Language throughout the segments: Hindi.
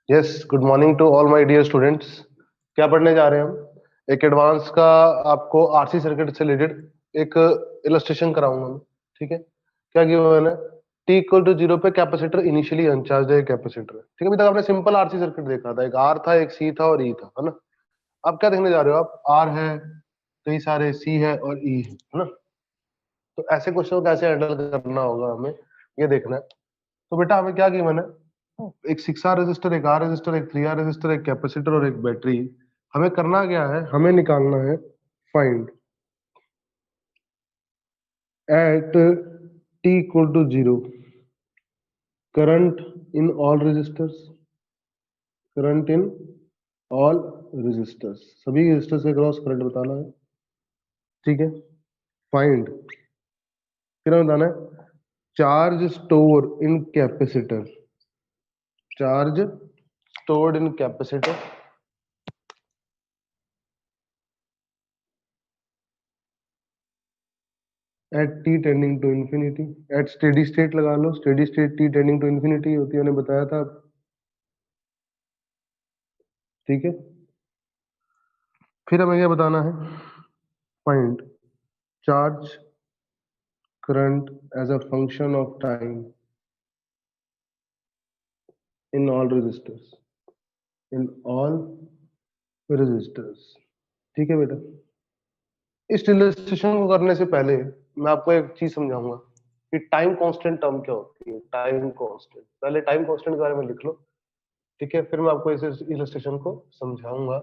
Yes, good morning to all my dear students. क्या पढ़ने जा रहे हैं हम? एक एडवांस का आपको आरसी सर्किट से रिलेटेड एक इलस्ट्रेशन कराऊंगा मैं। ठीक है, क्या गिवन है? टी इक्वल टू जीरो पे कैपेसिटर इनिशियली अनचार्ज है कैपेसिटर। ठीक है, अभी तक आपने सिंपल आरसी सर्किट देखा था, एक आर था, एक सी था और ई था, है ना। अब क्या देखने जा रहे हो आप? आर है, कई सारे सी है और ई है ना। तो ऐसे क्वेश्चन को कैसे हैंडल करना होगा हमें, ये देखना है। तो बेटा हमें क्या गिवन है? एक 6R रेजिस्टर, एक आर रेजिस्टर, एक 3R रेजिस्टर, एक कैपेसिटर और एक बैटरी। हमें करना क्या है? हमें निकालना है find at T equal to zero current in all resistors, current in all resistors, सभी रेजिस्टर्स के क्रॉस करंट बताना है। ठीक है, फाइंड, फिर हमें बताना है charge store in capacitor, charge stored in capacitor at T tending to infinity, at steady state लगा लो, steady state T tending to infinity होती है, मैंने बताया था। ठीक है, फिर हमें क्या बताना है? Find charge current as a function of time in all resistors, in all resistors. ठीक है बेटा, इस इलस्ट्रेशन को करने से पहले मैं आपको एक चीज समझाऊंगा कि टाइम कांस्टेंट टर्म क्या होती है। टाइम कांस्टेंट, पहले टाइम कांस्टेंट के बारे में लिख लो। ठीक है, फिर मैं आपको इस इलस्ट्रेशन को समझाऊंगा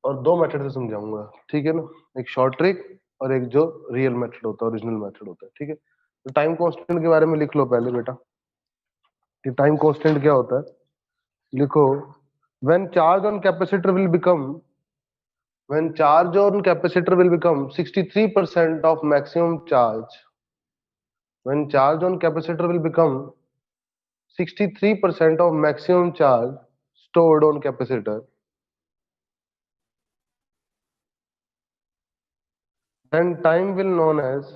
और दो मेथड से समझाऊंगा। ठीक है ना, एक शॉर्ट ट्रिक और एक जो रियल मेथड होता है, ओरिजिनल मेथड होता है। ठीक है, तो टाइम कांस्टेंट के बारे में लिख लो पहले बेटा कि टाइम कांस्टेंट क्या होता है। लिखो, when charge on capacitor will become, when charge on capacitor will become 63% of maximum charge, when charge on capacitor will become 63% of maximum charge stored on capacitor, then time will known as,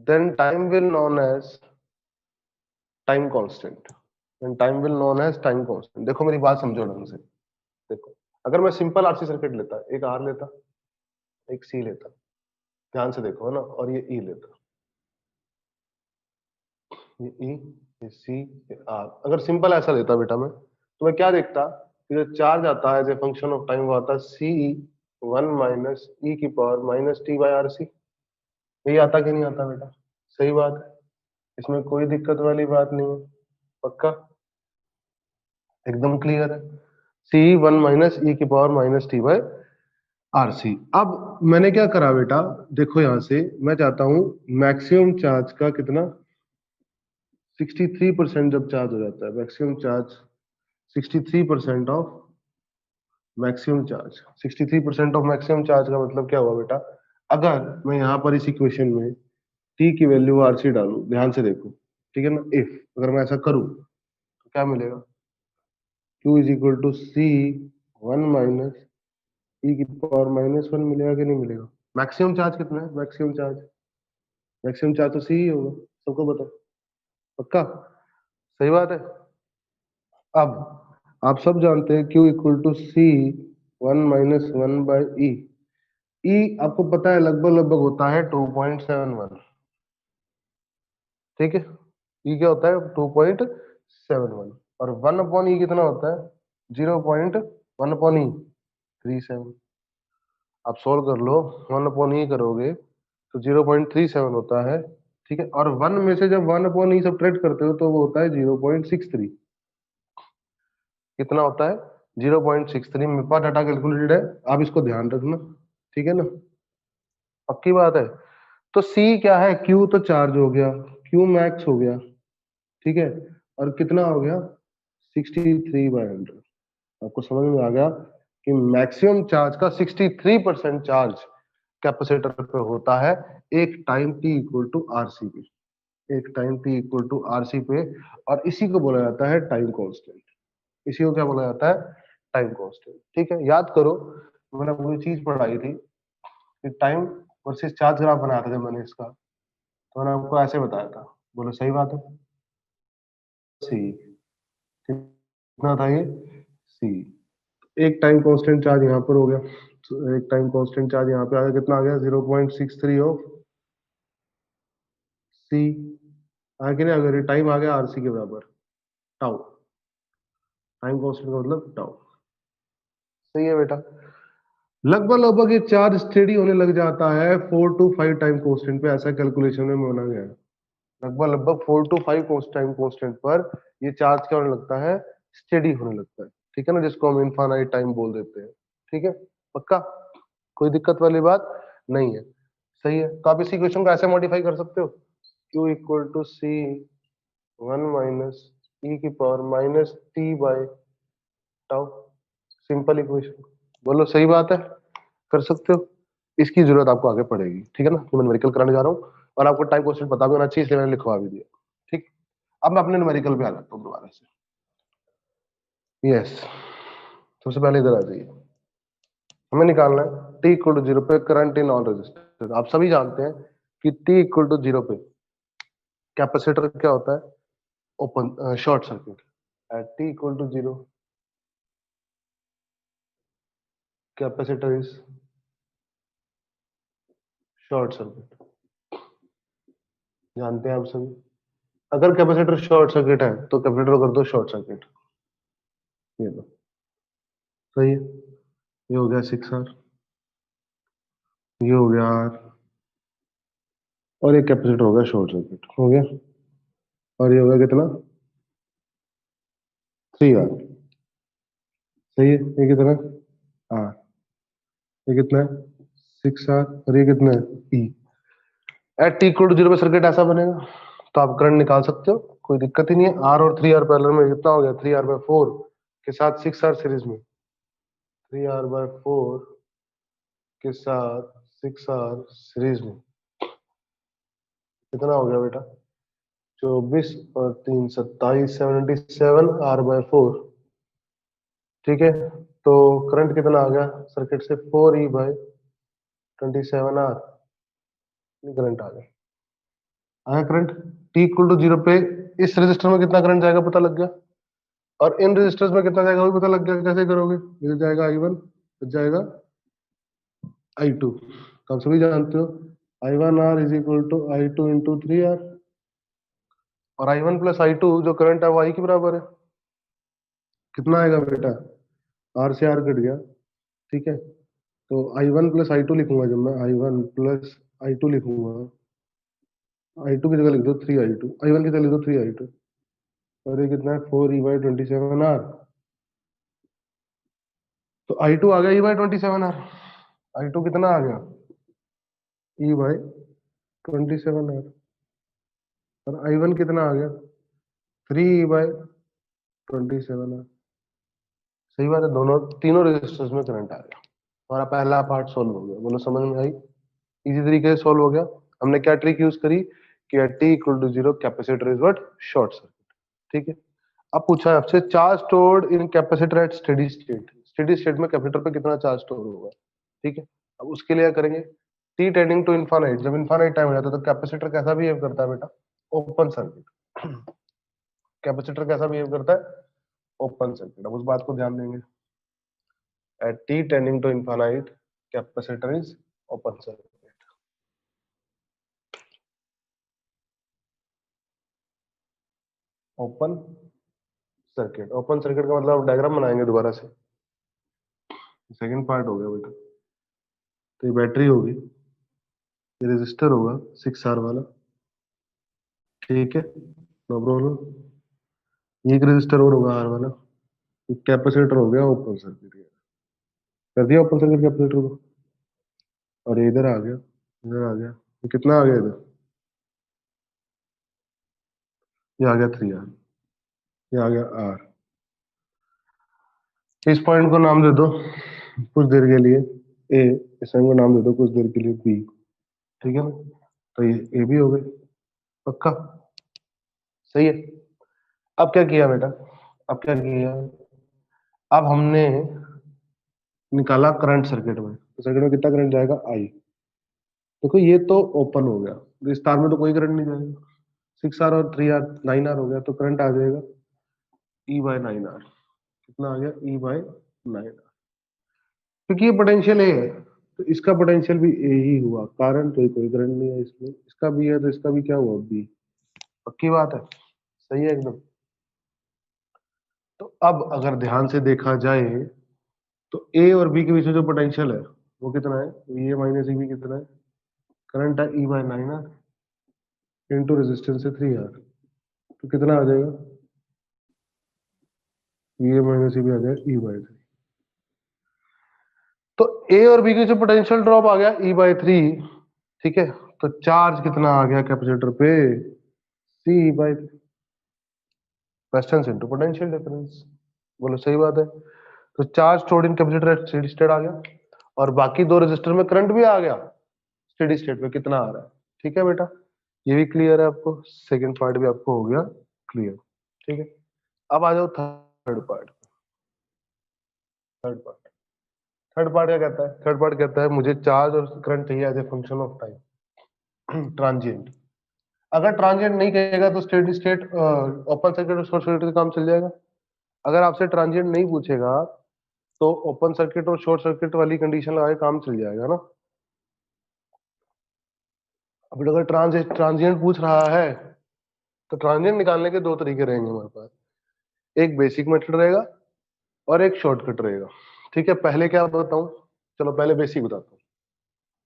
then time will known as time constant, then time will known as time constant। देखो मेरी बात समझो ढंग से। देखो, अगर मैं सिंपल आरसी सर्किट लेता, एक आर लेता, एक सी लेता, ध्यान से देखो है ना, और ये ई लेता, ये ई, ये सी, ये आर। अगर सिंपल ऐसा लेता बेटा मैं, तो मैं क्या देखता कि जो चार्ज आता है as a function of time वो आता है सी वन माइनस ई की power minus t by R C. यही आता कि नहीं आता बेटा? सही बात है, इसमें कोई दिक्कत वाली बात नहीं है। पक्का, एकदम क्लियर है। सी वन माइनस ई की power minus t by R C. अब मैंने क्या करा बेटा, देखो यहां से मैं चाहता हूं मैक्सिमम चार्ज का कितना, 63% जब चार्ज हो जाता है maximum charge, 63% of maximum charge, 63% of maximum charge का मतलब क्या हुआ बेटा? अगर मैं यहाँ पर इस इक्वेशन में टी की वैल्यू आरसी डालू, ध्यान से देखो, ठीक है ना, इफ अगर मैं ऐसा करूँ तो क्या मिलेगा? Q is equal to C one minus ई की पावर माइनस वन मिलेगा कि नहीं मिलेगा? मैक्सिमम चार्ज कितना है? मैक्सिमम चार्ज, मैक्सिमम चार्ज तो सी ही होगा, सबको बताओ। पक्का, सही बात है। अब आप सब जानते हैं Q equal to C one minus one by E. E आपको पता है लगभग लगभग होता है 2.71। ठीक है, ई क्या होता है? 2.71। और वन अपॉन ई कितना होता है? 0.1 अपॉन ई 37। आप सोल्व कर लो, वन अपॉन ई करोगे तो 0.37 होता है। ठीक है, और वन में से जब वन अपॉन ई सब्ट्रैक्ट करते हो तो वो होता है 0.63। कितना होता है? 0.63। मेरे पास डाटा कैलकुलेटेड है, आप इसको ध्यान रखना। ठीक है ना, पक्की बात है। तो सी क्या है? क्यू तो चार्ज हो गया, क्यू मैक्स हो गया। ठीक है, और कितना हो गया? 63/100। आपको समझ में आ गया कि मैक्सिमम चार्ज का 63% चार्ज कैपेसिटर पे होता है एक time t equal to RC पे, एक time t equal to RC पे। और इसी को बोला जाता है टाइम कांस्टेंट। इसी को क्या बोला जाता है? Time constant. ठीक है, याद करो, मैंने पूरी चीज पढ़ाई थी कि टाइम वर्सेस चार्ज ग्राफ बनाया था जब मैंने इसका, तो मैंने आपको ऐसे बताया था। बोलो सही बात है। सी, कितना था ये, सी। एक टाइम कांस्टेंट चार्ज यहाँ पर हो गया, तो एक टाइम कांस्टेंट चार्ज यहाँ पे आ गया, कितना आ गया 0.63 ऑफ सी। आगे नहीं आ गया, टाइम आ गया आरसी के बराबर, टाउ। टाइम कांस्टेंट का मतलब टाउ। सही है बेटा। लगभग लगभग ये चार्ज स्टेडी होने लग जाता है 4 to 5 टाइम कांस्टेंट पे, ऐसा कैलकुलेशन में माना गया है। लगभग लगभग 4 to 5 टाइम कांस्टेंट पर ये चार्ज क्या होने लगता है, स्टेडी होने लगता है। ठीक है ना, जिसको हम इनफाइनाइट टाइम बोल देते हैं। ठीक है, पक्का, कोई दिक्कत वाली बात नहीं है। सही है, तो आप इस इक्वेशन को ऐसे मॉडिफाई कर सकते हो, Q equal to C 1 - e⁻ -t/टाउ। सिंपल इक्वेशन, बोलो सही बात है, कर सकते हो। इसकी जरूरत आपको आगे पड़ेगी, ठीक है ना, मैं न्यूमेरिकल कराने जा रहा हूँ और आपको टाइम कांस्टेंट पता भी होना चाहिए, इसलिए मैंने लिखवा भी दिया। ठीक, अब मैं अपने न्यूमेरिकल पे आ जाता हूँ दोबारा से। यस, सबसे पहले इधर आ जाइए, हमें निकालना है t इक्वल टू 0 पे करंट इन ऑल रेजिस्टर। आप सभी जानते हैं कि t इक्वल टू 0 पे कैपेसिटर क्या होता है, open short circuit. At t equal to 0 capacitor is short circuit, जानते हैं आप सभी। अगर कैपेसिटर शॉर्ट सर्किट है तो कैपेसिटर कर दो शॉर्ट सर्किट, ये लो, सही है। ये हो गया 6R, ये हो गया R, और एक कैपेसिटर हो गया शॉर्ट सर्किट, हो गया। और ये हो गया कितना, 3R। सही है, ये कितना है R, ये कितना है 6R, और ये कितना है E। At t equal to 0 पे सर्किट ऐसा बनेगा, तो आप करंट निकाल सकते हो, कोई दिक्कत ही नहीं है। R और 3R पैरेलल में कितना हो गया, 3R/4 के साथ 6R सीरीज में, 3R/4 के साथ 6R सीरीज में, कितना हो गया बेटा, 24 और 3 27, 77R/4। ठीक है, तो करंट कितना आ गया सर्किट से, 4E/27R करंट आ गया। आया करंट, टी इक्वल टू 0 पे इस रेजिस्टर में कितना करंट जाएगा पता लग गया, और इन रेजिस्टर्स में कितना जाएगा वो भी पता लग गया। कैसे करोगे, इधर जाएगा I1, इधर जाएगा I2, तो आप सभी जानते हो I1R is equal to I2 into 3R, और I1 प्लस I2 जो करंट है वो I के बराबर है। कितना आएगा बेटा, R से R कट गया, ठीक है, तो I1 प्लस I2 लिखूंगा, जब मैं I1 प्लस I2 लिखूंगा, I2 की जगह लिख दो 3I2, I1 की जगह लिख दो 3I2, और ये कितना है 4E/27R। तो I2 आ गया E/27R, I2 कितना आ गया E/27R, और I1 कितना आ गया 3E/27R। सही बात है, दोनों तीनों रेजिस्टर्स में करंट आ गया। हमारा पहला पार्ट सोल्व हो गया, बोलो समझ में आई, इजी तरीके से सोल्व हो गया। हमने क्या ट्रिक यूज करी कि at t equal to 0 capacitor is what, short circuit. ठीक है, अब पूछा है आपसे charge stored in capacitor at steady state, steady state में कैपेसिटर पे कितना चार्ज स्टोर होगा। ठीक है, अब उसके लिए क्या करेंगे, टी टेंडिंग टू इनफाइनाइट, जब इनफाइनाइट टाइम हो जाता है तो कैपेसिटर कैसा बिहेव करता है बेटा, ओपन सर्किट। कैपेसिटर कैसा बिहेव करता है, ओपन सर्किट। अब उस बात को ध्यान देंगे, at T tending to infinite capacitor is open circuit. Open circuit, open circuit का मतलब डायग्राम बनाएंगे दोबारा से, सेकंड पार्ट हो गया बेटा। तो ये बैटरी होगी, ये रेजिस्टर होगा 6R वाला, ठीक है, नो प्रॉब्लम। ये एक रेजिस्टर और होगा R वाला, कैपेसिटर हो गया ओपन सर्किट, कर दिया ओपन सर्किट कैपेसिटर को। और ये इधर आ गया, इधर आ गया, ये कितना आ गया इधर, ये आ गया 3R, ये आ गया R। इस पॉइंट को नाम दे दो कुछ देर के लिए A, इस पॉइंट को नाम दे दो कुछ देर के लिए B। ठीक है ना, तो ये A भी हो गई, पक्का, सही है। अब क्या किया बेटा, अब क्या किया, अब हमने निकाला करंट सर्किट में, तो सर्किट में कितना करंट जाएगा I। देखो ये तो ओपन हो गया, तो इस तार में तो कोई करंट नहीं जाएगा, 6R और 3R 9R हो गया, तो करंट आ जाएगा E/9R। कितना आ गया? E/9R। क्योंकि ये पोटेंशियल ए है तो इसका पोटेंशियल भी ए ही हुआ, कारण तो कोई करंट नहीं है इसमें, इसका भी है तो इसका भी क्या हुआ? बी। पक्की बात है, सही है एकदम। तो अब अगर ध्यान से देखा जाए तो ए और बी के बीच में जो पोटेंशियल है वो कितना है? ये माइनस ई बी कितना है? करंट है E/9R इंटू रेजिस्टेंस है 3R, तो कितना आ जाएगा? ये माइनस ई बी आ जाएगा E/3। तो ए और बी के जो पोटेंशियल ड्रॉप आ गया E/3, ठीक है। तो चार्ज कितना आ गया कैपेसिटर पे? C/3 resistance into potential difference. बोलो सही बात है। तो charge stored in capacitor steady state आ गया, और बाकी दो रेजिस्टर में करंट भी आ गया स्टेडी स्टेट में कितना आ रहा है। ठीक है बेटा, ये भी क्लियर है आपको, सेकंड पार्ट भी आपको हो गया क्लियर। ठीक है, अब आ जाओ third part. Third part third part क्या कहता है? थर्ड पार्ट कहता है मुझे चार्ज और करंट चाहिए as a function of time transient. अगर ट्रांजिएंट नहीं कहेगा तो स्टेडी स्टेट ओपन सर्किट और शॉर्ट सर्किट का काम चल जाएगा। अगर आपसे ट्रांजिएंट नहीं पूछेगा तो ओपन सर्किट और शॉर्ट सर्किट वाली कंडीशन लगा के काम चल जाएगा ना। अब अगर ट्रांजिएंट पूछ रहा है तो ट्रांजिएंट निकालने के दो तरीके रहेंगे हमारे पास। एक बेसिक मेथड रहेगा और एक शॉर्टकट रहेगा। ठीक है, पहले क्या बताऊं? चलो पहले बेसिक बताता हूँ।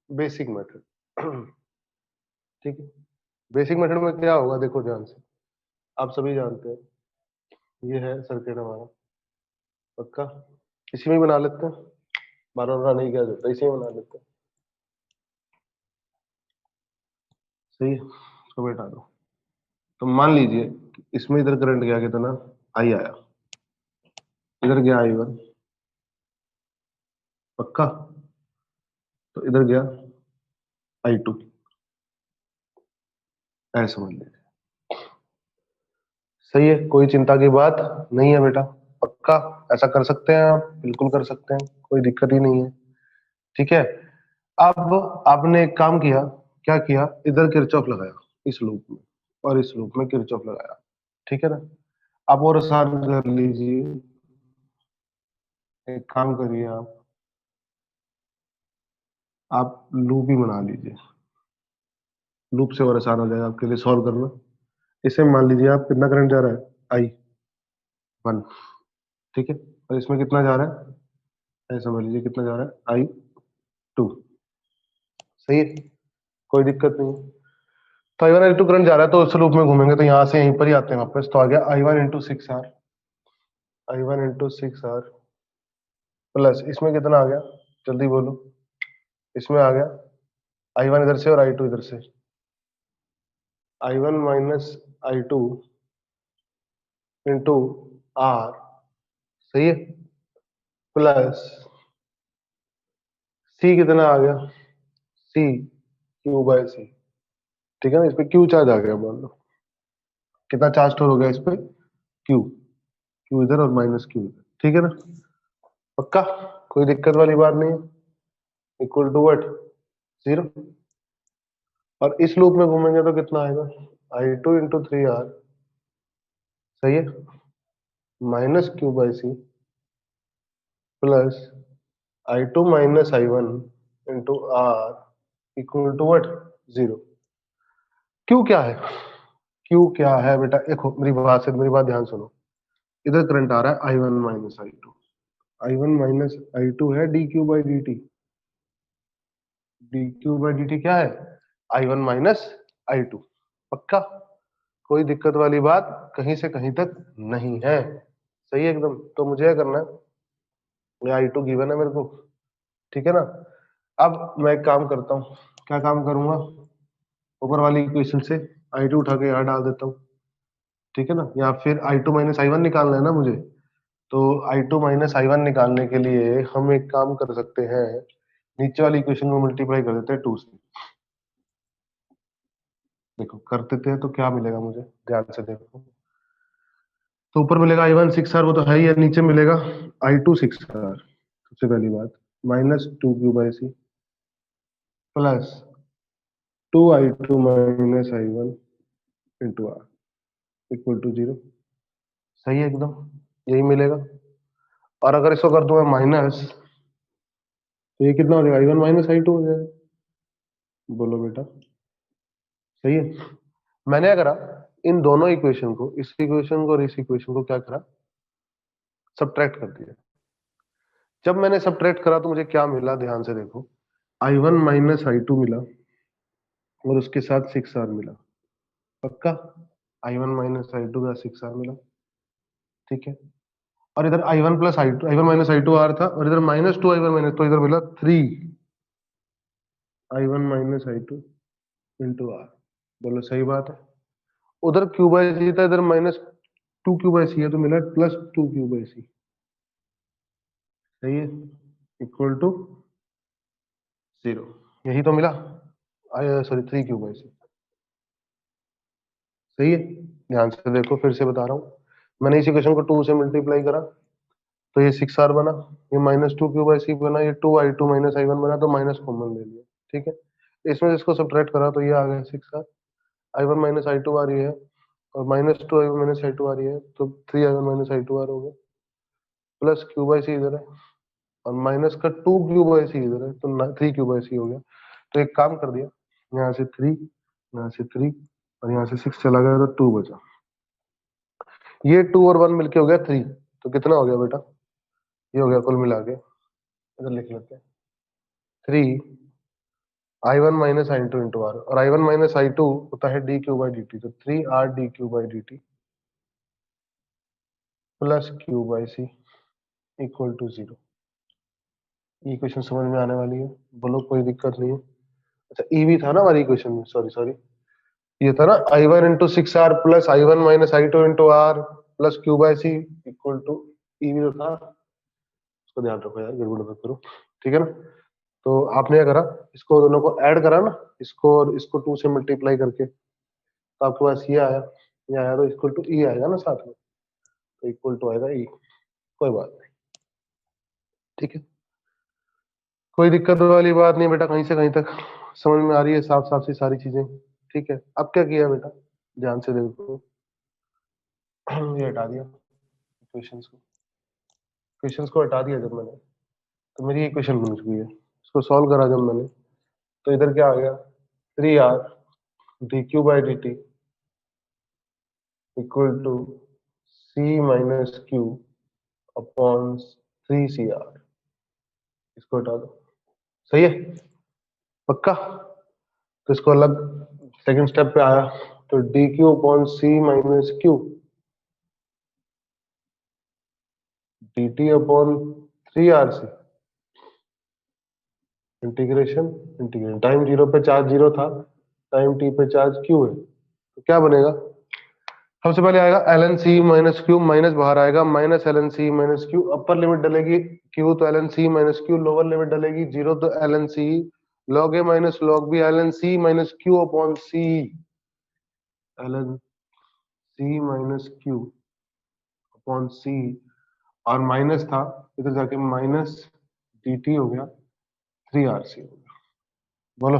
बेसिक मेथड ठीक है, बेसिक मेथड में क्या होगा देखो ध्यान से, आप सभी जानते हैं ये है सर्किट हमारा। पक्का इसी में बना लेते हैं, बार बार नहीं किया जाता, इसी में बना लेते हैं। सही है, इसको बैठा दो। तो मान लीजिए इसमें इधर करंट गया कितना? आई आया, इधर गया I1। पक्का, तो इधर गया I2। ऐसे समझ लीजिए, सही है, कोई चिंता की बात नहीं है बेटा। पक्का ऐसा कर सकते हैं आप, बिल्कुल कर सकते हैं, कोई दिक्कत ही नहीं है। ठीक है, अब आपने एक काम किया, क्या किया? इधर किरचॉफ लगाया इस लूप में, और इस लूप में किरचॉफ लगाया। ठीक है ना। अब और आसान कर लीजिए, एक काम करिए आप लूप ही बना लीजिए। लूप से और आसान हो जाएगा आपके लिए सॉल्व करना। इसे मान लीजिए आप कितना करंट जा रहा है? I1। ठीक है, और इसमें कितना जा रहा है? ऐसा समझ लीजिए कितना जा रहा है? I2। सही है, कोई दिक्कत नहीं है। तो I1 I2 करंट जा रहा है, तो उस लूप में घूमेंगे तो यहाँ से यहीं पर ही आते हैं वापस। तो आ गया I1 × 6R। I1 × 6R plus इसमें कितना आ गया? जल्दी बोलो। इसमें आ गया I1 इधर से और I2 इधर से, I1 - I2 इंटू R। सही है, प्लस C कितना आ गया? C Q/C। ठीक है ना, इस पे Q चार्ज आ गया, मान लो कितना चार्ज स्टोर हो गया इस पे? Q। Q इधर और माइनस Q इधर। ठीक है ना, पक्का कोई दिक्कत वाली बात नहीं है। Equal to what? 0। और इस लूप में घूमेंगे तो कितना आएगा? I2 × 3R। सही है, minus Q/C plus I2 - I1 into R equal to what? 0। Q क्या है? क्यू क्या है बेटा? देखो मेरी बात ध्यान सुनो। इधर करंट आ रहा है I1 - I2। I1 - I2 है dQ/dt। dQ/dt क्या है? I1 - I2। पक्का कोई दिक्कत वाली बात कहीं से कहीं तक नहीं है। सही है एकदम। तो मुझे क्या करना है? ये I2 गिवन है मेरे को, ठीक है ना। अब मैं एक काम करता हूँ, क्या काम करूंगा? ऊपर वाली इक्वेशन से I2 उठा के यहाँ डाल देता हूँ। ठीक है ना, या फिर I2 - I1 निकालना है ना मुझे, तो I2 - I1 निकालने के लिए हम एक काम कर सकते हैं, नीचे वाली इक्वेशन को मल्टीप्लाई कर देते हैं 2 से। देखो कर देते हैं तो क्या मिलेगा मुझे, ध्यान से देखो। तो ऊपर मिलेगा I1 6R, वो तो है ही है। नीचे मिलेगा I2 6R। सबसे पहली बात, minus 2Q/C plus 2I2 - I1 into R equal to 0। सही है एकदम, यही मिलेगा। और अगर इसको कर दूं मैं माइनस, तो ये कितना हो जाएगा, i1 माइनस i2 हो जाएगा। बोलो बेटा, सही है। मैंने क्या करा, इन दोनों इक्वेशन को, इस इक्वेशन को और इस इक्वेशन को क्या करा, सब्ट्रैक्ट कर दिया। जब मैंने सब्ट्रैक्ट करा तो मुझे क्या मिला, ध्यान से देखो, i1 माइनस i2 मिला और उसके साथ 6r मिला। पक्का, i1 माइनस i2 का 6r मिला, ठीक है। और इधर i1 plus i2, i1 minus i2 r था, और इधर माइनस 2 i1 माइनस, तो इधर मिला 3 i1 minus i2 into are. बोलो सही बात है। उधर क्यू बाई सी था, इधर माइनस 2 क्यू बाई सी है, तो मिला प्लस 2 क्यू बाई सी। सही है, इक्वल टू 0। यही तो मिला, सॉरी 3 क्यू बाई सी। सही है, ध्यान से देखो, फिर से बता रहा हूँ। मैंने इस इक्वेशन को 2 से मल्टीप्लाई करा तो ये 6r बना, ये माइनस 2 क्यू बाई सी बना, ये 2i2 माइनस i1 बना, तो माइनस कॉमन ले लिया, ठीक है। इसमें से इसको सब्ट्रैक्ट करा तो ये आ गया 6r, i1 माइनस i2 आ रही है, और माइनस 2 i1 माइनस i2 आ रही है, तो 3 i1 माइनस i2 आ हो गया, प्लस क्यू बाई सी इधर है, और माइनस का 2 क्यू बाई सी इधर है, तो 3 क्यू बाई सी हो गया। तो एक काम कर दिया, यहाँ से 3, यहाँ से 3, और यहाँ से 6 चला गया, तो 2 बचा। ये 2 और 1 मिलके हो गया 3, तो कितना हो गया बेटा, ये हो गया कुल मिला के, इधर लिख लेते हैं 3 i1 minus i2 into are, और i1 माइनस i2 होता है d Q by d t, तो 3r d Q by d t plus Q by C equal to 0। ये क्वेश्चन समझ में आने वाली है, बोलो कोई दिक्कत नहीं है। अच्छा, ई भी था ना हमारी इक्वेशन में, सॉरी सॉरी, ये था ना i1 into 6r plus i1 minus i2 into R plus Q by C equal to E भी तो था। उसको ध्यान रखो यार, गड़बड़ मत करो, ठीक है ना। तो आपने क्या करा, इसको दोनों को ऐड करा ना, इसको और इसको 2 से मल्टीप्लाई करके, तो आपके पास ये आया, तो इक्वल टू ई आएगा ना साथ में, तो इक्वल टू आएगा ई। कोई बात नहीं, ठीक है, कोई दिक्कत वाली बात नहीं बेटा, कहीं से कहीं तक समझ में आ रही है, साफ साफ सी सारी चीजें, ठीक है। अब क्या किया बेटा, ध्यान से देखो, ये हटा दिया क्वेश्चंस को, क्वेश्चंस को हटा दिया जब मैंने, तो मेरी इक्वेशन बन चुकी है। इसको सॉल्व करा जब मैंने, तो इधर क्या आ गया, 3r d Q by d t equal to C minus Q upon 3cr। इसको हटा दो, सही है, पक्का। तो इसको अलग सेकंड स्टेप पे आया, तो D Q upon C minus Q D T upon 3r C integration, integration time zero पे चार्ज जीरो था, टाइम टी पे चार्ज क्यू है, तो क्या बनेगा, सबसे पहले आएगा L N C minus Q, minus बाहर आएगा, minus L N C minus Q, upper limit डलेगी क्यू तो L N C minus Q, lower limit डलेगी जीरो तो L N C, log A minus log B L N C minus Q upon C, L N C minus Q upon C, और माइनस था, इधर जाके माइनस डी टी हो गया, 3r सी हो गया। बोलो,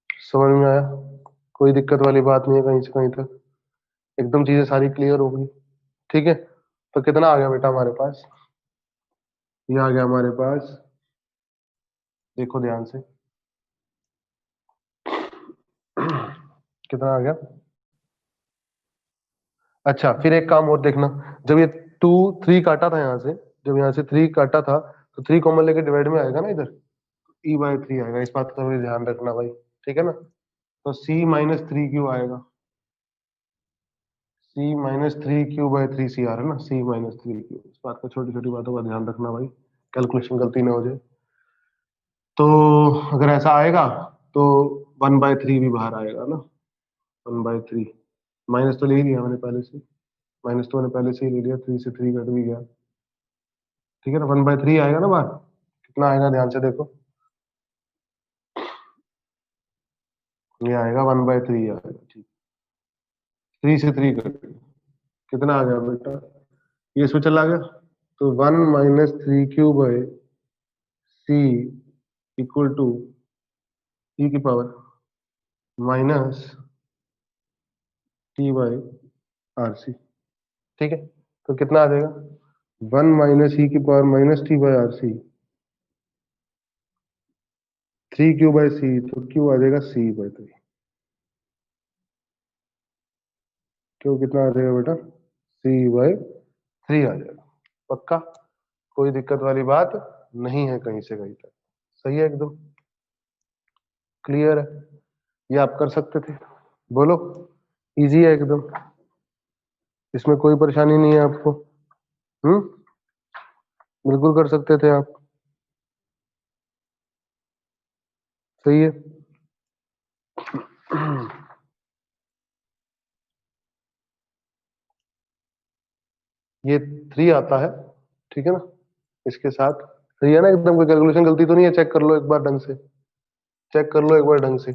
समझ में आया, कोई दिक्कत वाली बात नहीं है कहीं से कहीं तक, एकदम चीजें सारी क्लियर हो गई, ठीक है। तो कितना आ गया बेटा हमारे पास, ये आ गया हमारे पास, देखो ध्यान से, कितना आ गया। अच्छा, फिर एक काम और देखना, जब ये 2 3 काटा था यहाँ से, जब यहाँ से 3 काटा था, तो 3 कॉमन लेके डिवाइड में आएगा ना इधर, ई बाई 3 आएगा, इस बात का भी ध्यान रखना भाई, ठीक है ना। तो सी माइनस 3 क्यू आएगा, सी माइनस 3 क्यू बाई 3cr है ना, सी माइनस 3 क्यू, इस बात का छोटी छोटी बातों का ध्यान रखना भाई, कैलकुलेशन गलती ना हो जाए। तो अगर ऐसा आएगा, तो 1/3 भी बाहर आएगा ना, 1/3, माइनस तो ले ही लिया मैंने पहले से, माइनस तो मैंने पहले से ही ले लिया, 3 से 3 कट भी गया, ठीक है ना, 1/3 आएगा ना बाहर, कितना आएगा ध्यान से देखो, ये आएगा 1/3 आएगा, ठीक, 3 से 3 कट गया, कितना आ गया बेटा, ये इसमें चला गया, तो 1 - 3 Q by C equal to E की power minus C by R C. ठीक है, तो कितना आ जाएगा 1 - e⁻⁻t/-3 3q/c, तो q आ जाएगा c/3। क्यों कितना आ जाएगा बेटा c/3 आ जाएगा। पक्का, कोई दिक्कत वाली बात नहीं है कहीं से कहीं तक। सही है, एकदम क्लियर है, ये आप कर सकते थे। बोलो, इजी है एकदम, इसमें कोई परेशानी नहीं है आपको। हम्म, बिल्कुल कर सकते थे आप। सही है। ये 3 आता है, ठीक है ना, इसके साथ। सही है ना एकदम, कोई कैलकुलेशन गलती तो नहीं है? चेक कर लो एक बार ढंग से, चेक कर लो एक बार ढंग से।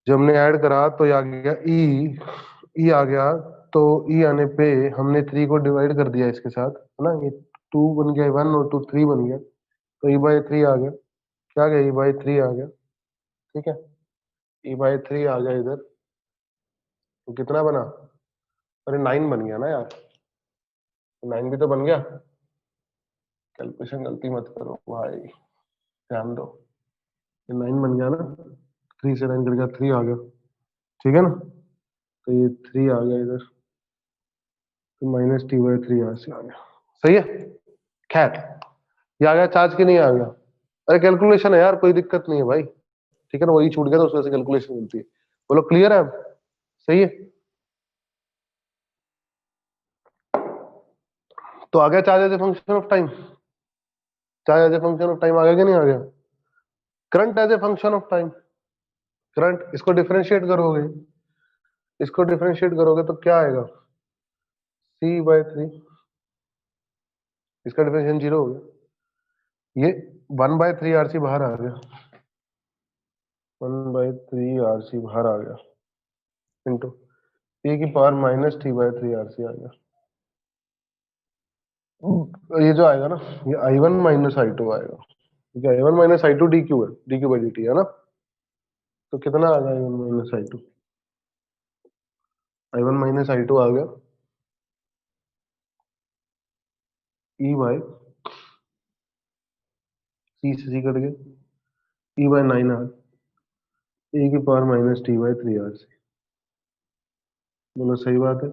जब हमने ऐड करा तो ये आ गया ई आ गया, तो ई आने पे हमने 3 को डिवाइड कर दिया इसके साथ, है ना। ये 2 बन गया 1 और 2 3 बन गया, तो e/3 आ गया। क्या आ गया? e/3 आ गया। ठीक है, e/3 आ गया इधर, तो कितना बना? अरे 9 बन गया ना यार, 9 भी तो बन गया। कैलकुलेशन गलती मत करो भाई, ध्यान दो। ये 9 बन गया ना, 3 से 9 कट गया, 3 आ गया। ठीक है ना, तो ये 3 आ गया इधर, तो -t/3 यहाँ से आ गया। सही है। खैर, ये आ गया चार्ज की नहीं आ गया? अरे कैलकुलेशन है यार, कोई दिक्कत नहीं है भाई। ठीक है ना, वही छूट गया तो उसमें से कैलकुलेशन मिलती है। बोलो क्लियर है? सही है। तो आ गया charge as a function of time. Charge as a function of time आ गया कि नहीं आ गया? Current as a function of time. Current, इसको डिफरेंशिएट करोगे, इसको डिफरेंशिएट करोगे तो क्या आएगा? c/3। इसका डिफरेंशिएशन 0 हो गया। ये 1/3 RC बाहर आ गया, 1/3 RC बाहर आ गया, इंटू e⁻−t/3 RC आ गया। ये जो आएगा ना, ये i1 - i2 आएगा, ठीक है। i1 - i2 dq है, dq/dt है ना। तो कितना आ गया i1 - i2? i1 - i2 आ गया e बाय c से c कट गया, e/9 r e⁻−t/3 RC। बोलो सही बात है।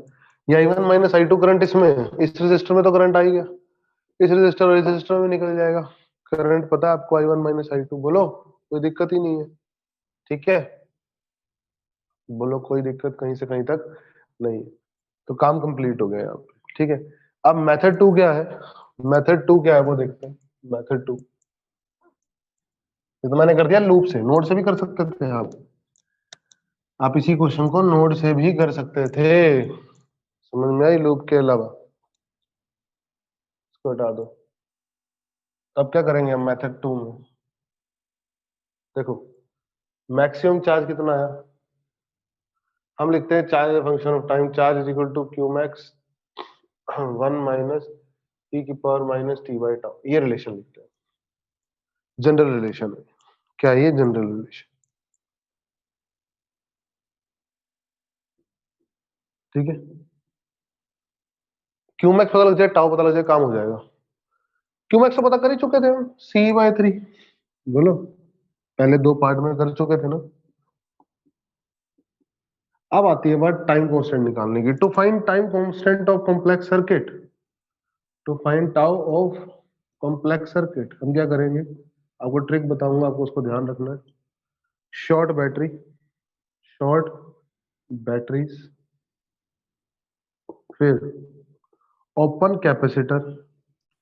ये i1 - i2 करंट इसमें है, इस रेजिस्टर में तो करंट आ ही गया, इस रेजिस्टर और इस रेजिस्टर में निकल जाएगा करंट। पता है आपको i1 - i2? बोलो, कोई दिक्कत ही नहीं है। ठीक है, बोलो कोई दिक्कत कहीं से कहीं तक नहीं। तो काम कंप्लीट हो गया यहाँ पे। ठीक है, अब मेथड 2 क्या है? मेथड 2 क्या है वो देखते हैं। मेथड 2, ये तो मैंने कर दिया लूप से, नोड से भी कर सकते थे आप इसी क्वेश्चन को नोड से भी कर सकते थे। समझ में आई? लूप के अलावा इसको हटा दो। अब क्या करेंगे हम मेथड 2 में? देखो, मैक्सिमम चार्ज कितना आया? हम लिखते हैं charge function of time, charge is equal to Q max 1 - e⁻t/τ। ये रिलेशन लिखते हैं, जनरल रिलेशन है। क्या है ये? General relation. ठीक है, क्यू मैक्स पता लग जाए, टाउ पता लग जाए, काम हो जाएगा। क्यू मैक्स तो पता कर ही चुके थे हम, c/3। बोलो, पहले 2 पार्ट में कर चुके थे ना। अब आती है बात टाइम कांस्टेंट निकालने की। To find time constant of complex circuit, to find tau of complex circuit, हम क्या करेंगे? आपको ट्रिक बताऊंगा, आपको उसको ध्यान रखना है। शॉर्ट बैटरी, शॉर्ट बैटरीज, फिर ओपन कैपेसिटर,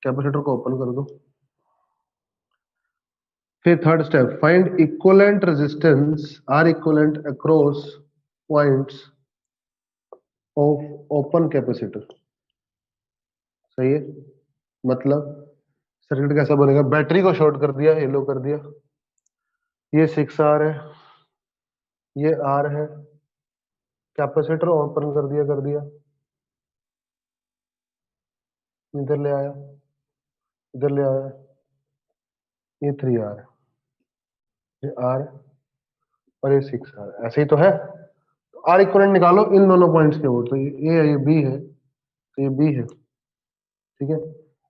कैपेसिटर को ओपन कर दो। फिर third step, find equivalent resistance R equivalent across points of open capacitor. सही है, मतलब सर्किट कैसा बनेगा? बैटरी को शॉर्ट कर दिया, येलो कर दिया, ये 6R है, ये R है, कैपेसिटर ओपन कर दिया, इधर ले आया, इधर ले आया, ये 3R है, ये R और ये 6R, ऐसे ही तो है। आर इक्वलेंट निकालो इन दोनों पॉइंट्स के वोट, तो ये ए है, ये बी है, तो ये बी है, ठीक है,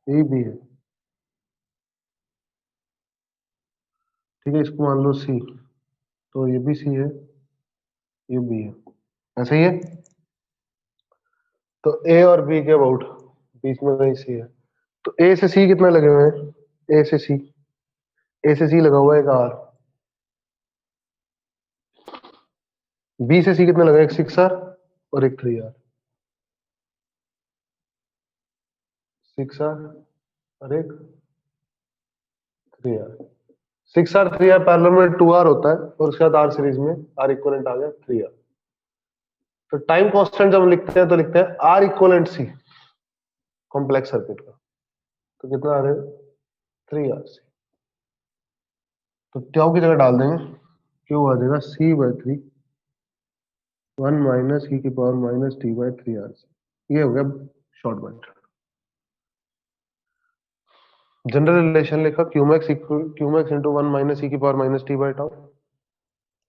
ये बी है, ठीक है, इसको मान लो सी, तो ये भी सी है, ये बी है, ऐसा ही है। तो ए और बी के अबाउट बीच में कहीं सी है, तो ए से सी कितना लगे हुए हैं, ए से सी लगा हुआ है एक आर, बी से सी कितना लगा, एक 6R और एक 3R, 6R और एक 3R, 6R 3R पैरेलल में 2R होता है, और उसके बाद आर सीरीज में आर इक्वलेंट आ गया 3R। तो टाइम कांस्टेंट जब हम लिखते हैं तो लिखते हैं R equivalent C complex circuit का, तो कितना आ रहा है 3R सी, तो ट्याऊ की जगह डाल देंगे, क्यू आ जाएगा C/3 1 माइनस ई की पावर माइनस T/3R सी, ये हो गया शॉर्ट मेथड। जनरल रिलेशन लिखा क्यूमैक्स इंटू 1 माइनस ई की पावर माइनस T/टाउ,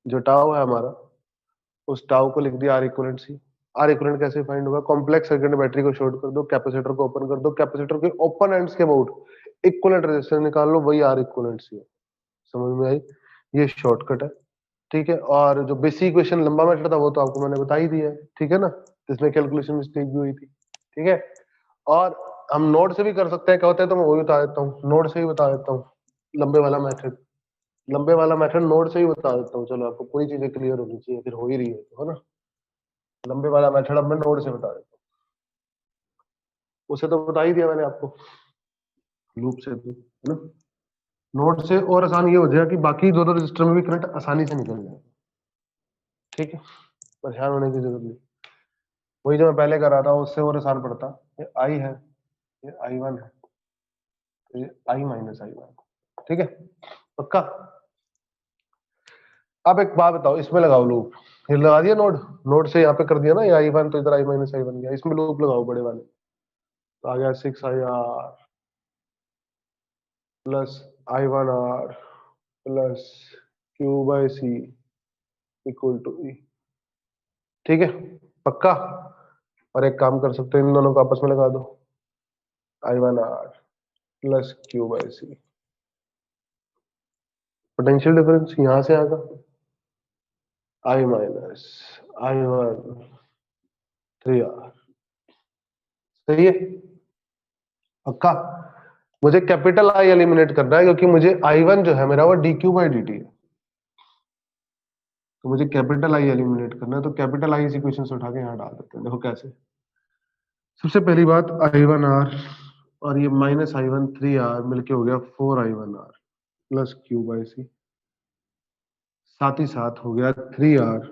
जो टाउ है हमारा उस टाउ को लिख दिया R equivalent C. R equivalent कैसे फाइंड होगा, कॉम्प्लेक्स सर्किट में बैटरी को शॉर्ट कर दो, कैपेसिटर को ओपन कर दो, कैपेसिटर के ओपन एंड्स के अबाउट इक्विवेलेंट रेजिस्टेंस निकाल लो, वही आर इक्वलेंट सी है। समझ में आई, ये शॉर्टकट है, ठीक है। और जो बेसिक इक्वेशन लंबा मेथड था वो तो आपको मैंने बता ही दिया है, ठीक है ना, इसमें कैलकुलेशन मिस्टेक भी हुई थी, ठीक है। और हम नोट से भी कर सकते हैं, क्या होता है तो मैं वही बता देता हूँ, नोट से ही बता देता हूँ, लंबे वाला मेथड, लंबे वाला मेथड नोट से ही बता देता हूँ, चलो आपको पूरी चीजें क्लियर होनी चाहिए, फिर हो ही रही है तो, है ना। लंबे वाला मेथड अब मैं नोट से बता देता हूँ, उसे तो बता ही दिया मैंने आपको, लूप से तो, है ना। नोट से और आसान ये हो जाएगा कि बाकी दोनों रजिस्टर में भी करंट आसानी से निकल जाएगा, ठीक है, परेशान होने की जरूरत नहीं। वही जो मैं पहले कर रहा था उससे और आसान पड़ता, ये आई है, ये I1 है, तो ये I माइनस I1, ठीक है, पक्का। अब एक बात बताओ, इसमें लगाओ लूप, ये लगा दिया नोड, नोड से यहाँ पे कर दिया ना, ये I1 तो इधर I माइनस I1 गया, इसमें लूप लगाओ बड़े वाले, तो आ गया 6IR plus I1R plus Q/C equal to E, ठीक है, पक्का। और एक काम कर सकते हैं, इन दोनों को आपस में लगा दो, I1R plus Q/C, potential difference यहां से आएगा I माइनस I1 3R, सही है, पक्का। मुझे कैपिटल आई एलिमिनेट करना है क्योंकि मुझे I1 जो है मेरा वो dQ/dt है, तो मुझे कैपिटल आई एलिमिनेट करना है, तो कैपिटल आई इस इक्वेशन से उठा के यहाँ डाल देते हैं, देखो कैसे। सबसे पहली बात I1R और ये माइनस I1 3R मिलके हो गया 4I1R प्लस Q/C, साथ ही साथ हो गया 3R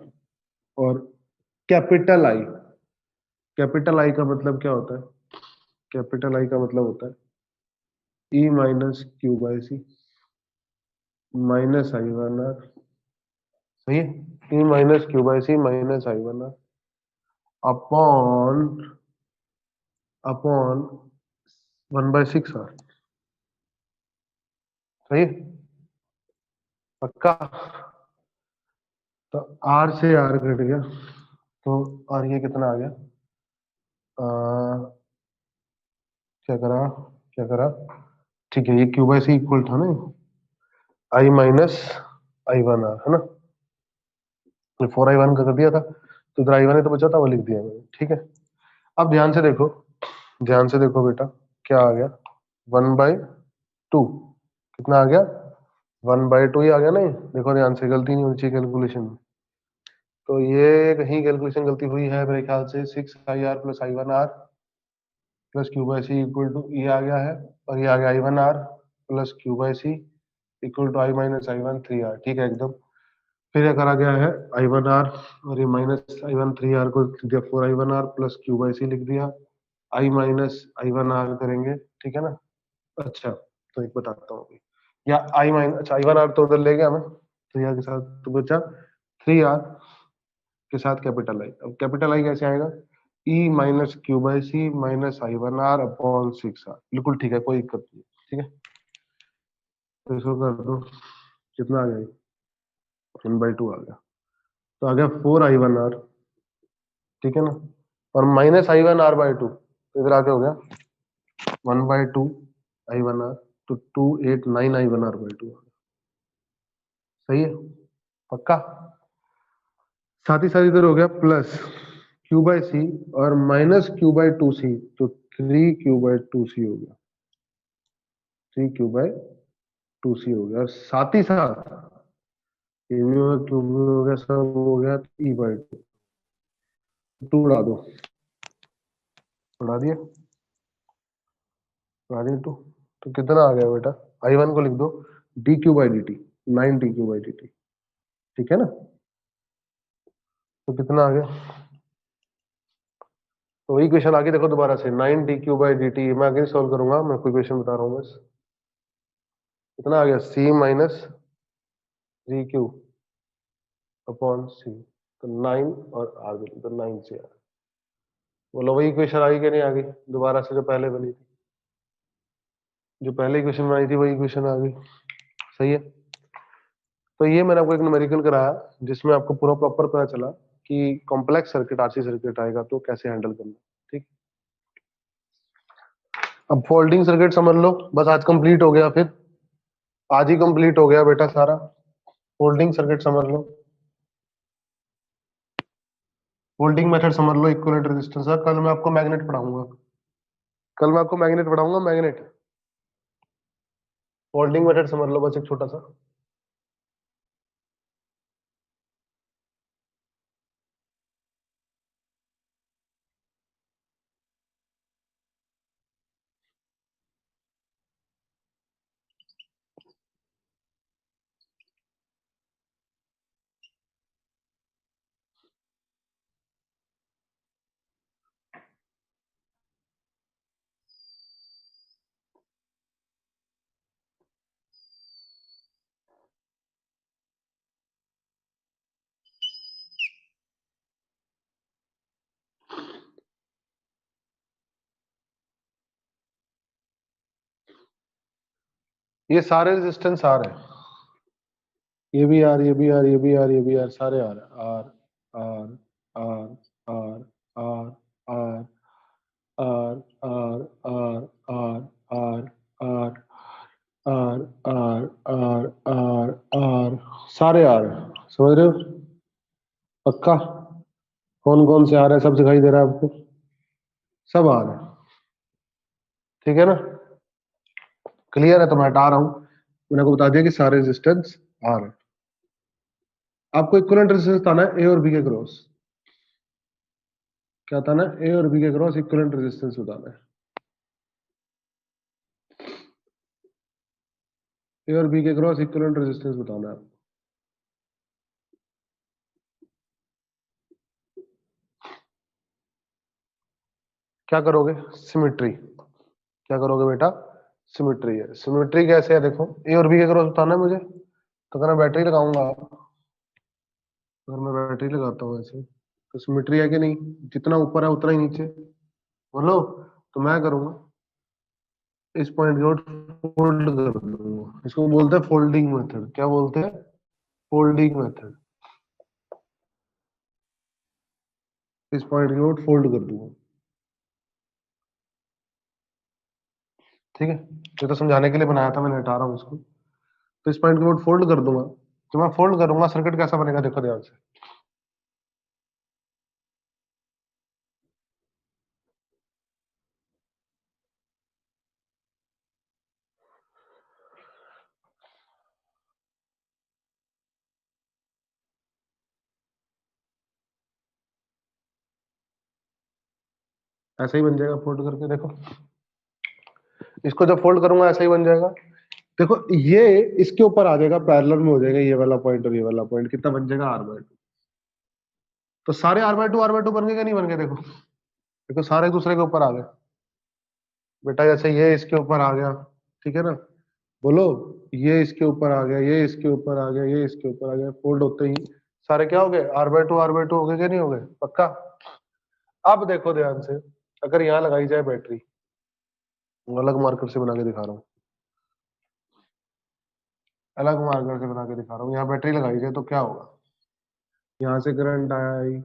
और कैपिटल आई, कैपिटल आई का मतलब क्या होता है, कैपिटल आई का मतलब होता है E minus Q/C minus I1R, सही है, E minus Q/C minus I1R upon upon 1/6R, सही है, पक्का। तो R से R कट गया, तो और ये कितना आ गया, क्या करा, क्या करा, ठीक है, ये Q/C इक्वल था ना, I माइनस I1R, है ना, 4I1 का कर दिया था, तो इधर I1 है तो बचा था, वो लिख दिया मैंने, ठीक है। अब ध्यान से देखो, ध्यान से देखो बेटा, क्या आ गया 1/2, कितना आ गया 1/2 ही आ गया, नहीं देखो ध्यान से, गलती नहीं होनी चाहिए कैलकुलेशन में, तो ये कहीं कैलकुलेशन गलती हुई है मेरे ख्याल से, 6IR plus I1R plus Q/C equal to ये आ गया है, और ये आ गया I1R plus Q/C equal to I minus I1 3R, ठीक है एकदम। फिर एक आ गया है I1R और ये माइनस I1 3R को लिख दिया 4I1R प्लस Q/C लिख दिया, I माइनस I1R करेंगे, ठीक है ना। अच्छा, तो एक बताता हूँ अभी, या I माइनस, अच्छा I1R तो उधर ले गया मैं, 3R के साथ तो बचा 3R के साथ कैपिटल आई, अब कैपिटल आई कैसे आएगा, E minus Q/C minus I1R upon 6R, बिल्कुल ठीक है, कोई दिक्कत नहीं, ठीक है। तो इसको कर दो, कितना आ गया 1/2 आ गया, तो आ गया 4I1R ठीक है ना, और माइनस I1R/2, तो इधर आके हो गया 1/2 I1R, तो 289 I1R/2। सही है, पक्का। साथ ही साथ इधर हो गया प्लस Q/C और माइनस Q/2C, तो 3Q/2C हो गया, 3Q/2C हो गया, और साथ ही साथ ये भी हो गया, Q भी हो गया, सब हो गया, E/2, 2 उड़ा दो, उड़ा दिया, उड़ा दिया 2, तो कितना आ गया बेटा, I1 को लिख दो dQ/dt, 9 dQ/dt, ठीक है ना, तो कितना आ गया, तो वही क्वेश्चन आगे देखो दोबारा से, 9 dQ/dt, मैं आगे सॉल्व करूंगा, मैं कोई क्वेश्चन बता रहा हूँ बस। कितना आ गया, C-3Q/C, तो 9 और आगे तो 9 से आ, बोलो वही क्वेश्चन आई कि नहीं आ गई दोबारा से, जो पहले बनी थी, जो पहले क्वेश्चन बनाई थी वही क्वेश्चन आ गई। सही है, तो ये मैंने आपको एक न्यूमेरिकल कराया जिसमें आपको पूरा प्रॉपर पता चला कि कॉम्प्लेक्स सर्किट, आरसी सर्किट आएगा तो कैसे हैंडल करना। ठीक, अब फोल्डिंग सर्किट समझ लो, बस आज कंप्लीट हो गया, फिर आज ही कंप्लीट हो गया बेटा सारा। फोल्डिंग सर्किट समझ लो, फोल्डिंग मेथड समझ लो, इक्विवेलेंट रेजिस्टेंस। कल मैं आपको मैग्नेट पढ़ाऊंगा, कल मैं आपको मैग्नेट पढ़ाऊंगा, मैग्नेट। फोल्डिंग मेथड समझ लो बस एक छोटा सा। ये सारे रेजिस्टेंस आ रहे हैं, ये भी आर, ये भी आर, ये भी आर, ये भी आर, सारे आ रहे हैं, R R R R R R R R R R R R R R R R R, सारे आर, समझ रहे हो, पक्का। कौन कौन से आ रहे हैं सब दिखाई दे रहा है आपको, सब आ रहे हैं, ठीक है ना, क्लियर है, तो मैं हटा रहा हूं, मैंने आपको बता दिया कि सारे रेजिस्टेंस आ रहे हैं। आपको इक्विवेलेंट रेजिस्टेंस बताना है ए और बी के क्रॉस, क्या बताना है, ए और बी के क्रॉस इक्विवेलेंट रेजिस्टेंस बताना है, ए और बी के क्रॉस इक्विवेलेंट रेजिस्टेंस बताना है। क्या करोगे, सिमेट्री, क्या करोगे बेटा, सिमेट्री है। सिमेट्री कैसे है, देखो ए और बी के क्रॉस बताना है मुझे, तो अगर मैं बैटरी लगाऊंगा, अगर मैं बैटरी लगाता हूँ ऐसे, तो सिमेट्री है कि नहीं, जितना ऊपर है उतना ही नीचे, बोलो, तो मैं करूंगा इस पॉइंट को फोल्ड कर दूंगा, इसको बोलते हैं फोल्डिंग मेथड। क्या बोलते हैं, फोल्डिंग मेथड। इस पॉइंट की ओर फोल्ड कर दूंगा, ठीक है, ये तो समझाने के लिए बनाया था, मैंने हटा रहा हूँ इसको, तो इस पॉइंट की ओर फोल्ड कर दूंगा, तो मैं फोल्ड करूंगा, सर्किट कैसा बनेगा देखो ध्यान से, ऐसा ही बन जाएगा, फोल्ड करके देखो, इसको जब फोल्ड करूंगा ऐसा ही बन जाएगा, देखो ये इसके ऊपर आ जाएगा, पैरेलल में हो जाएगा ये वाला पॉइंट और ये वाला पॉइंट, कितना बन जाएगा R/2, तो सारे R/2 बन गए क्या, नहीं बन गए, देखो देखो सारे एक दूसरे के ऊपर आ गए बेटा, जैसे ये इसके ऊपर आ गया, ठीक है ना, बोलो, ये इसके ऊपर आ गया, ये इसके ऊपर आ गया, ये इसके ऊपर आ गया, फोल्ड होते ही सारे क्या हो गए, R/2 हो गए क्या, नहीं हो गए, पक्का। अब देखो ध्यान से, अगर यहाँ लगाई जाए बैटरी, अलग मार्कर से बना के दिखा रहा हूँ, अलग मार्कर से बना के दिखा रहा हूँ, यहाँ बैटरी लगाई जाए तो क्या होगा, यहाँ से करंट आया ही,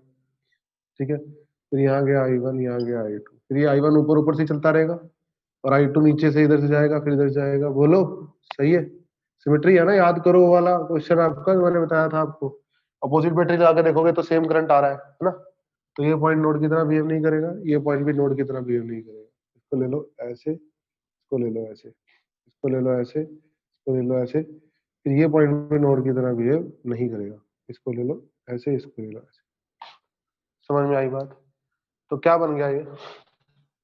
ठीक है, फिर यहाँ गया I1, यहाँ गया I2, फिर ये I1 ऊपर ऊपर से चलता रहेगा और I2 नीचे से इधर से जाएगा, फिर इधर जाएगा। बोलो सही है? सिमेट्री है ना? याद करो वो वाला क्वेश्चन आपका, मैंने बताया था आपको। अपोजिट बैटरी लगा के देखोगे तो सेम करंट आ रहा है ना? तो ये पॉइंट नोड की तरह बिहेव नहीं करेगा, ये पॉइंट भी नोड की तरह बिहेव नहीं करेगा। इसको ले लो ऐसे, इसको ले लो ऐसे, इसको ले लो ऐसे, इसको ले लो ऐसे, फिर ये पॉइंट भी नोड की तरह बिहेव नहीं करेगा। इसको ले लो ऐसे, इसको ले लो ऐसे। समझ में आई बात? तो क्या बन गया ये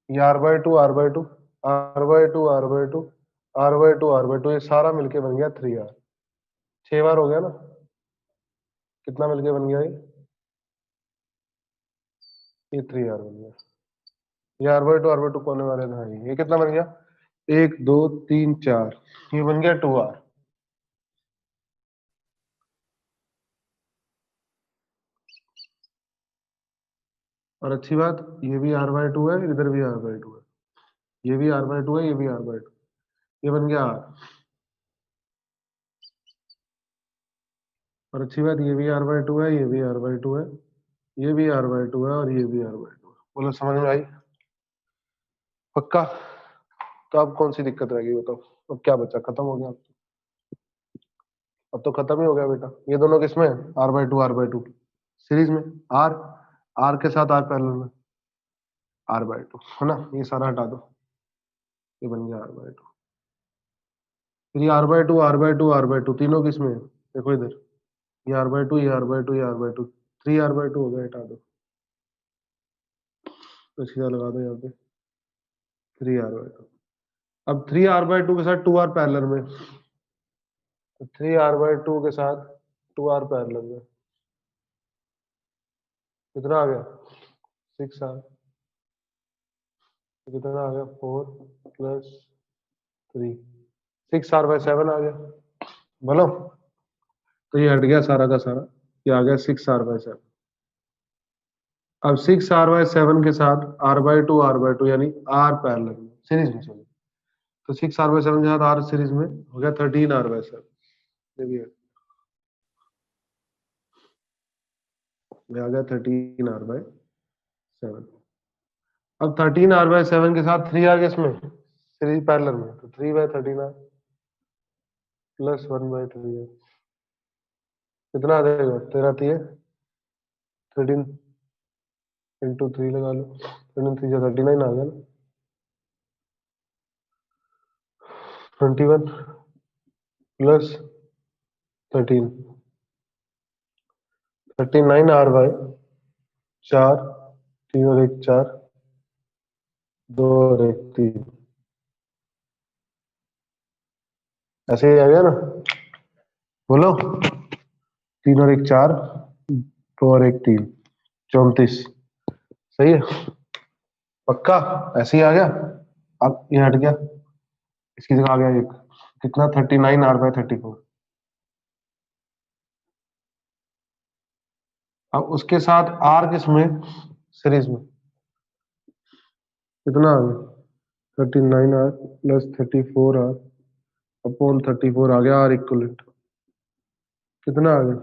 R/2 R/2 R/2 R/2 R/2 R/2, ये सारा मिलके बन गया 3R। 6 बार हो गया ना? कितना मिलके बन गया ये 3R बन गया। ये R/2 कोने वाले था, ये कितना बन गया? 1 2 3 4, ये बन गया 2R। और अच्छी बात, ये भी R/2 है, इधर भी R/2 है, ये भी R/2 है, ये भी R/2, ये बन गया R। और अच्छी बात, ये भी R/2 है, ये भी R/2 है, ये भी R/2 है, और ये भी R/2 है। बोलो समझ में आई? पक्का? तो अब कौन सी दिक्कत रहेगी बताओ? अब क्या बचा? खत्म हो गया? अब तो खत्म ही हो गया बेटा। ये दोनों किसमें? R/2 सीरीज में। आर आर के साथ आर पैरेलल में, R/2 है ना? ये सारा हटा दो, ये बन गया R/2। फिर ये R/2 तीनों किसमें है? देखो इधर, ये R/2, ये R/2, ये R/2, 3R/2 हो गया, हटा दो तो सीधा लगा दो यहाँ पे 3R/2। अब 3R/2 के साथ 2R पैरेलल में, तो 3R/2 के साथ 2R पैरेलल में कितना आ गया? 6R। कितना आ गया? 4 + 3, 6R/7 आ गया। बोलो, तो ये हट गया सारा का सारा, ये आ गया 6R/7। अब 6R/7 के साथ R/2 यानी R पैरेलल में सीरीज में चलो, तो 6R/7 के साथ R सीरीज में हो गया 13R/7। ये भी है, ये आ गया 13R/7। अब 13R/7 के साथ 3R किसमें? सीरीज पैरेलल में, तो 3/13R + 1/3R कितना आ जाएगा? 13 इंटू 3 लगा लो, 13 3 39 आ गया ना? 21 + 13, 39R/4, 3 और 1 4, 2 और 1 3, ऐसे ही आ गया ना? बोलो, 3 और 1 4, 2 और 1 3, 34। सही है? पक्का? ऐसे ही आ गया? अब ये हट गया, इसकी जगह आ गया एक, कितना? 39R/34। अब उसके साथ R किसमें? सीरीज में, कितना आ गया? 39R + 34R अपॉन 34 आ गया R इक्वलेंट। कितना आ गया?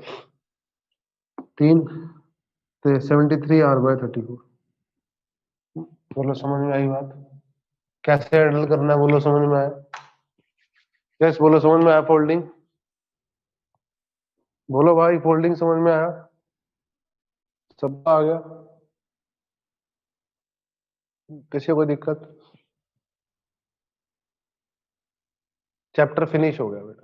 3, तो 73R/34। बोलो समझ में आई बात? कैसे हैंडल करना है? बोलो समझ में आया? यस बोलो समझ में आया? फोल्डिंग बोलो भाई, फोल्डिंग समझ में आया? सब आ गया? किसी को कोई दिक्कत? चैप्टर फिनिश हो गया बेटा।